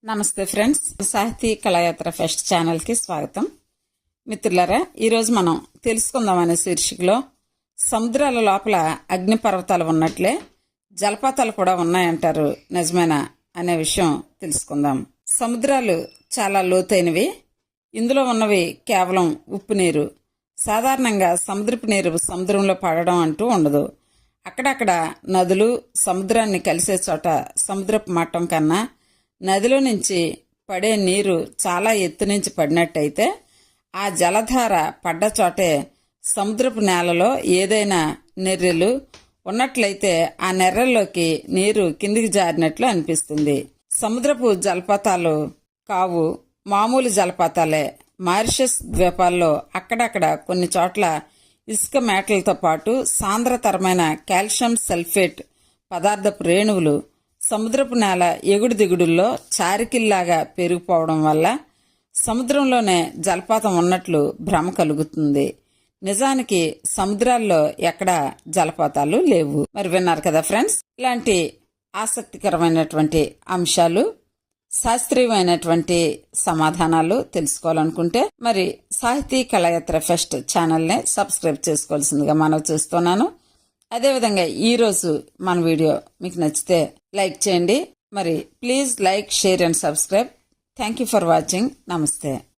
నమస్తే ఫ్రెండ్స్, సాహితీ కళాయాత్ర ఫెస్ట్ ఛానల్కి స్వాగతం. మిత్రులారా, ఈరోజు మనం తెలుసుకుందాం అనే శీర్షికలో సముద్రాల లోపల అగ్నిపర్వతాలు ఉన్నట్లే జలపాతాలు కూడా ఉన్నాయంటారు, నిజమేనా అనే విషయం తెలుసుకుందాం. సముద్రాలు చాలా లోతైనవి. ఇందులో ఉన్నవి కేవలం ఉప్పు నీరు. సాధారణంగా సముద్రపు నీరు సముద్రంలో పడడం అంటూ ఉండదు. అక్కడక్కడ నదులు సముద్రాన్ని కలిసే చోట సముద్రపు మట్టం కన్నా నదిలో నుంచి పడే నీరు చాలా ఎత్తు నుంచి పడినట్టయితే ఆ జలధార పడ్డ చోటే సముద్రపు నేలలో ఏదైనా నెర్రెలు ఉన్నట్లయితే ఆ నెర్రల్లోకి నీరు కిందికి జారినట్లు అనిపిస్తుంది. సముద్రపు జలపాతాలు కావు, మామూలు జలపాతాలే. మారిషస్ ద్వీపాల్లో అక్కడక్కడ కొన్ని చోట్ల ఇసుక మేటలతో పాటు సాంద్రతరమైన కాల్షియం సల్ఫేట్ పదార్థపు రేణువులు సముద్రపు నేల ఎగుడు దిగుడుల్లో చారికిల్లాగా పెరిగిపోవడం వల్ల సముద్రంలోనే జలపాతం ఉన్నట్లు భ్రమ కలుగుతుంది. నిజానికి సముద్రాల్లో ఎక్కడా జలపాతాలు లేవు. మరి విన్నారు కదా ఫ్రెండ్స్, ఇలాంటి ఆసక్తికరమైనటువంటి అంశాలు, శాస్త్రీయమైనటువంటి సమాధానాలు తెలుసుకోవాలనుకుంటే మరి సాహితీ కళాయాత్ర ఫెస్ట్ ఛానల్ని సబ్స్క్రైబ్ చేసుకోవాల్సిందిగా మనవి చేస్తున్నాను. అదేవిధంగా ఈరోజు మన వీడియో మీకు నచ్చితే లైక్ చేయండి. మరి please like, share and subscribe. Thank you for watching. నమస్తే.